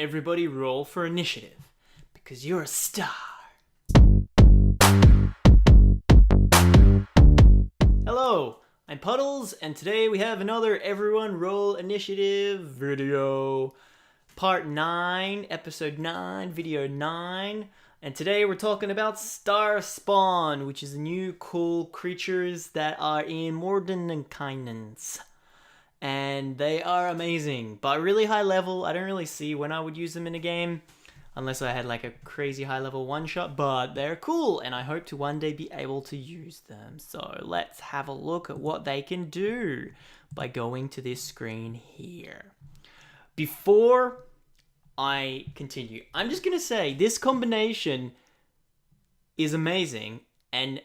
Everybody roll for initiative, because you're a star. Hello, I'm Puddles, and today we have another Everyone Roll Initiative video. Part 9, Episode 9, Video 9. And today we're talking about Star Spawn, which is new cool creatures that are in Mordenkainen's. And they are amazing, but really high level. I don't really see when I would use them in a game, unless I had like a crazy high level one shot, but they're cool, and I hope to one day be able to use them. So let's have a look at what they can do by going to this screen here. Before I continue, I'm just going to say this combination is amazing and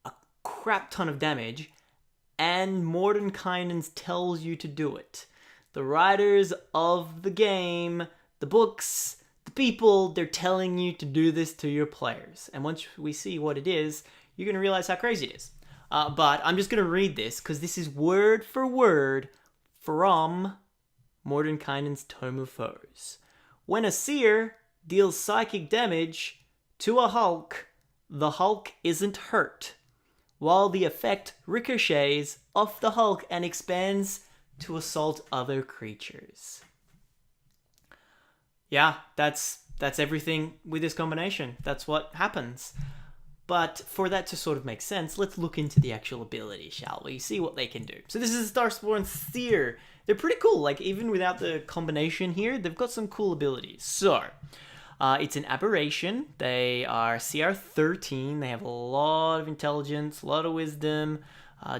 a crap ton of damage, and Mordenkainen's tells you to do it. The writers of the game, the books, the people, they're telling you to do this to your players. And once we see what it is, you're going to realize how crazy it is. But I'm just going to read this because this is word for word from Mordenkainen's Tome of Foes. When a seer deals psychic damage to a Hulk, the Hulk isn't hurt, while the effect ricochets off the Hulk and expands to assault other creatures. Yeah, that's everything with this combination. That's what happens. But for that to sort of make sense, let's look into the actual ability, shall we? See what they can do. So this is Starspawn Seer. They're pretty cool. Like, even without the combination here, they've got some cool abilities. So, it's an aberration. They are CR 13. They have a lot of intelligence, a lot of wisdom,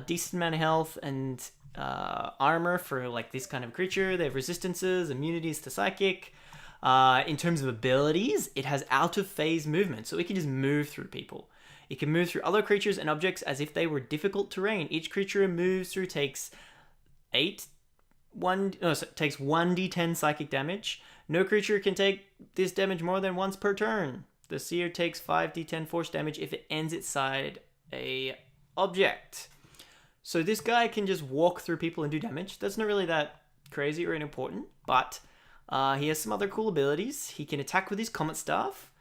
decent amount of health, and armor for like this kind of creature. They have resistances, immunities to psychic. In terms of abilities, it has out of phase movement, so it can just move through people. It can move through other creatures and objects as if they were difficult terrain. Each creature it moves through takes 1d10 psychic damage. No creature can take this damage more than once per turn. The seer takes 5d10 force damage if it ends inside a object. So this guy can just walk through people and do damage. That's not really that crazy or important, but he has some other cool abilities. He can attack with his Comet Staff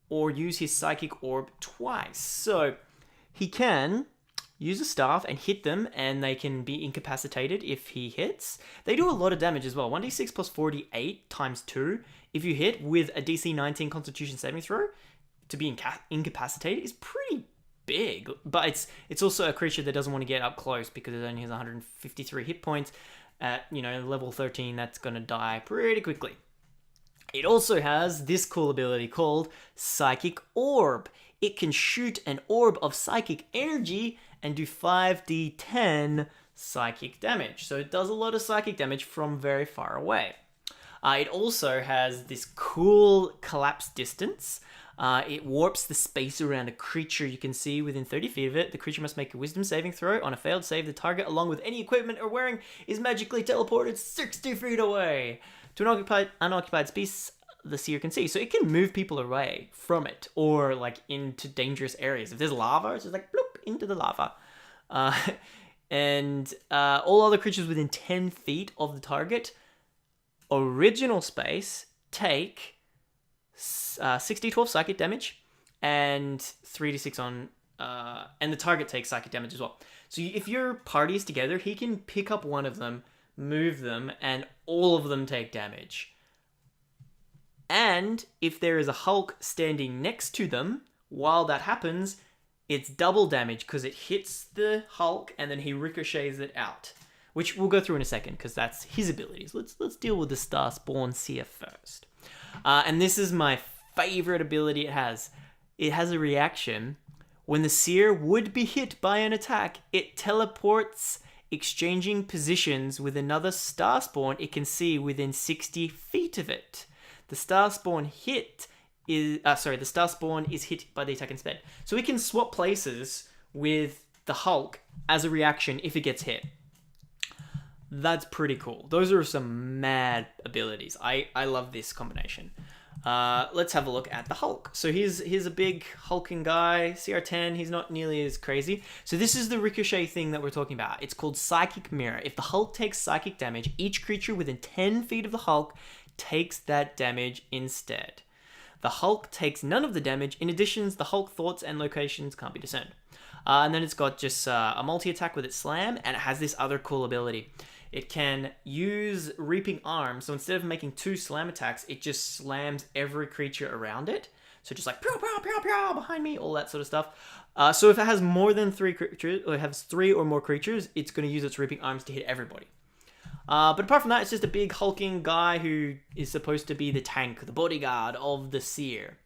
or use his Psychic Orb twice. So he can use a staff and hit them, and they can be incapacitated if he hits. They do a lot of damage as well. 1d6 plus 48 times 2. If you hit with a DC 19 Constitution saving throw, to be incapacitated is pretty big. But it's also a creature that doesn't want to get up close because it only has 153 hit points. At, level 13, that's going to die pretty quickly. It also has this cool ability called Psychic Orb. It can shoot an orb of psychic energy and do 5d10 psychic damage. So it does a lot of psychic damage from very far away. It also has this cool collapse distance. It warps the space around a creature you can see within 30 feet of it. The creature must make a wisdom saving throw. On a failed save, the target, along with any equipment or wearing, is magically teleported 60 feet away to an unoccupied space the seer can see. So it can move people away from it or like into dangerous areas. If there's lava, it's just like bloop into the lava. And all other creatures within 10 feet of the target, original space, take 6d12 psychic damage and 3d6 on and the target takes psychic damage as well. So if your party is together, he can pick up one of them, move them, and all of them take damage. And if there is a Hulk standing next to them while that happens, it's double damage because it hits the Hulk and then he ricochets it out, which we'll go through in a second because that's his abilities. Let's deal with the Starspawn Seer first. And this is my favorite ability it has. It has a reaction. When the seer would be hit by an attack, it teleports, exchanging positions with another Starspawn it can see within 60 feet of it. The Starspawn is hit by the attack instead. So it can swap places with the Hulk as a reaction if it gets hit. That's pretty cool. Those are some mad abilities. I love this combination. Let's have a look at the Hulk. So here's a big hulking guy, CR10. He's not nearly as crazy. So this is the ricochet thing that we're talking about. It's called Psychic Mirror. If the Hulk takes psychic damage, each creature within 10 feet of the Hulk takes that damage instead. The Hulk takes none of the damage. In addition, the Hulk thoughts and locations can't be discerned. And then it's got just a multi-attack with its slam, and it has this other cool ability. It can use Reaping Arm, so instead of making 2 slam attacks, it just slams every creature around it. So just like, pow, pow, pow, pow, behind me, all that sort of stuff. So if it has more than 3 creatures, or it has 3 or more creatures, it's going to use its Reaping Arms to hit everybody. But apart from that, it's just a big hulking guy who is supposed to be the tank, the bodyguard of the Seer.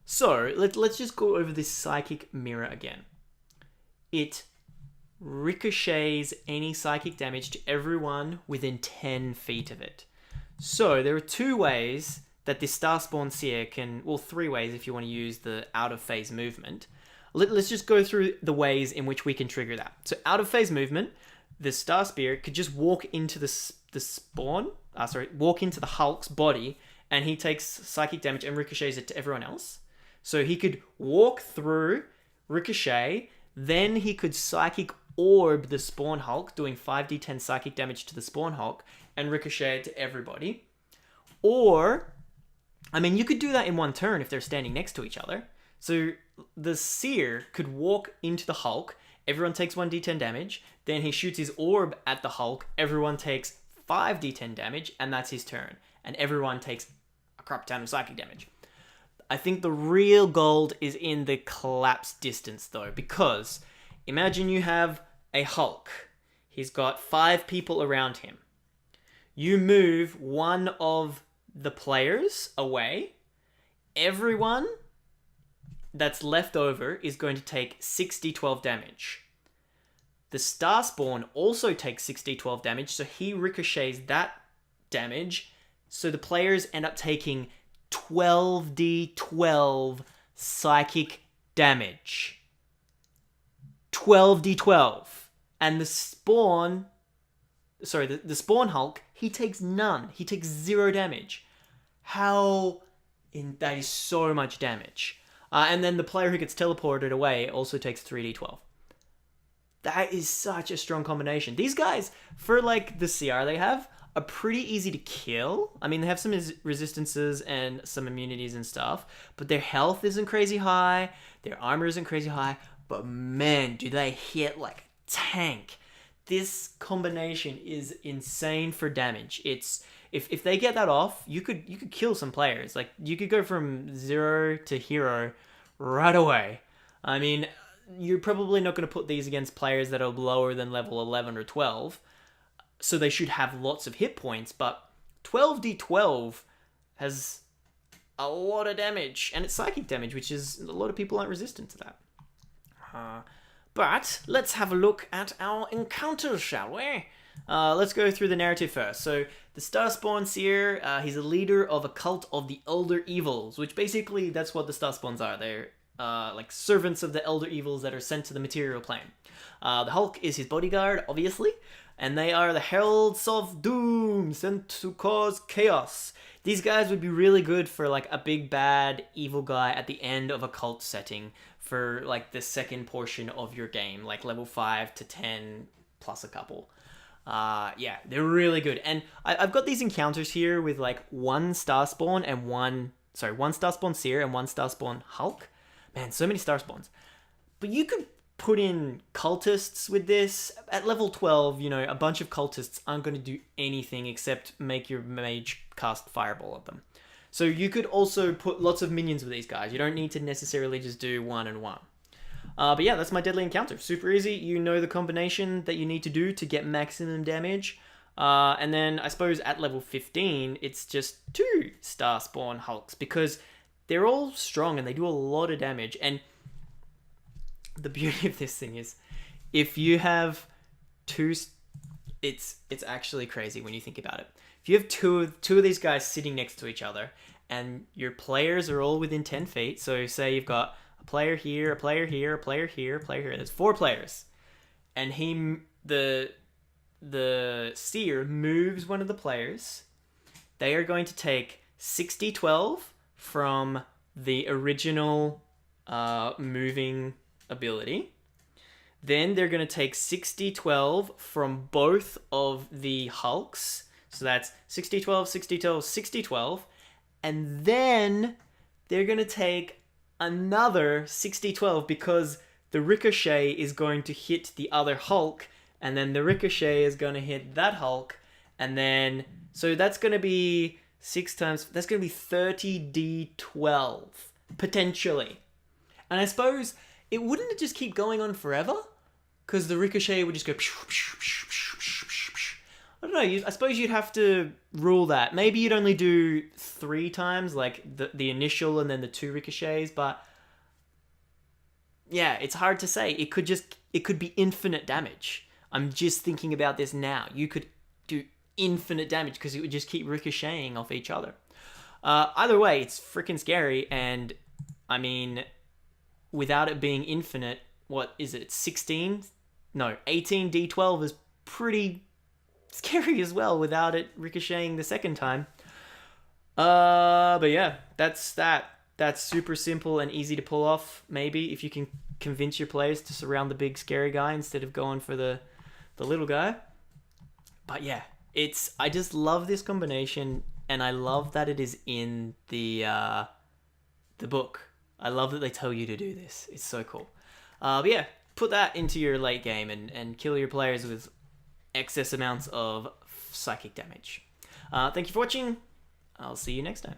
So let's just go over this Psychic Mirror again. It ricochets any psychic damage to everyone within 10 feet of it. So there are 2 ways that this Starspawn Seer can, well, 3 ways if you want to use the out of phase movement. Let's just go through the ways in which we can trigger that. So out of phase movement, the Star Spear could just walk into walk into the Hulk's body, and he takes psychic damage and ricochets it to everyone else. So he could walk through, ricochet, then he could Psychic Orb the Spawn Hulk, doing 5d10 psychic damage to the Spawn Hulk, and ricochet it to everybody. Or, I mean, you could do that in one turn if they're standing next to each other. So the Seer could walk into the Hulk, everyone takes 1d10 damage, then he shoots his orb at the Hulk, everyone takes 5d10 damage, and that's his turn. And everyone takes a crap ton of psychic damage. I think the real gold is in the collapse distance, though, because imagine you have a Hulk. He's got 5 people around him. You move one of the players away. Everyone that's left over is going to take 6d12 damage. The Starspawn also takes 6d12 damage, so he ricochets that damage. So the players end up taking 12d12 psychic damage. 12d12. And the Spawn Hulk, he takes none. He takes 0 damage. That is so much damage. And then the player who gets teleported away also takes 3d12. That is such a strong combination. These guys, for like the CR they have, are pretty easy to kill. I mean, they have some resistances and some immunities and stuff, but their health isn't crazy high, their armor isn't crazy high, but man, do they hit like a tank. This combination is insane for damage. It's if they get that off, you could kill some players. Like, you could go from 0 to hero right away. I mean, you're probably not going to put these against players that are lower than level 11 or 12, so they should have lots of hit points, but 12d12 has a lot of damage, and it's psychic damage, which is, a lot of people aren't resistant to that. But let's have a look at our encounters, shall we? Let's go through the narrative first. So, the Starspawn Seer, he's a leader of a cult of the Elder Evils, which basically, that's what the Starspawns are. They're like servants of the Elder Evils that are sent to the material plane. The Hulk is his bodyguard, obviously, and they are the Heralds of Doom, sent to cause chaos. These guys would be really good for like a big bad evil guy at the end of a cult setting for like the second portion of your game, like level 5 to 10 plus a couple. Yeah, they're really good. And I've got these encounters here with like one Starspawn Seer and one Starspawn Hulk. Man, so many Starspawns. But you could put in cultists with this. At level 12, you know, a bunch of cultists aren't going to do anything except make your mage cast Fireball at them. So you could also put lots of minions with these guys. You don't need to necessarily just do 1 and 1. But yeah, that's my deadly encounter. Super easy. You know the combination that you need to do to get maximum damage. And then I suppose at level 15, it's just 2 Starspawn Hulks, because they're all strong and they do a lot of damage. And the beauty of this thing is, if you have 2, it's actually crazy when you think about it. If you have two of these guys sitting next to each other, and your players are all within 10 feet, so say you've got a player here, a player here, a player here, a player here. There's 4 players, and the Seer moves one of the players. They are going to take 6d12 from the original moving ability. Then they're going to take 6d12 from both of the Hulks. So that's 60-12, 60-12, 60-12. And then they're going to take another 60-12 because the ricochet is going to hit the other Hulk, and then the ricochet is going to hit that Hulk, and then... So that's going to be 6 times... That's going to be 30d12, potentially. And I suppose it wouldn't just keep going on forever, because the ricochet would just go... I don't know, I suppose you'd have to rule that. Maybe you'd only do 3 times, like the initial and then the 2 ricochets, but... Yeah, it's hard to say. It could be infinite damage. I'm just thinking about this now. You could do infinite damage because it would just keep ricocheting off each other. Either way, it's freaking scary, and I mean, without it being infinite, what is it? 16? No, 18d12 is pretty scary as well without it ricocheting the second time. But yeah, that's that. That's super simple and easy to pull off, maybe, if you can convince your players to surround the big scary guy instead of going for the little guy. But yeah, I just love this combination, and I love that it is in the book. I love that they tell you to do this. It's so cool. But yeah, put that into your late game and kill your players with excess amounts of psychic damage. Thank you for watching. I'll see you next time.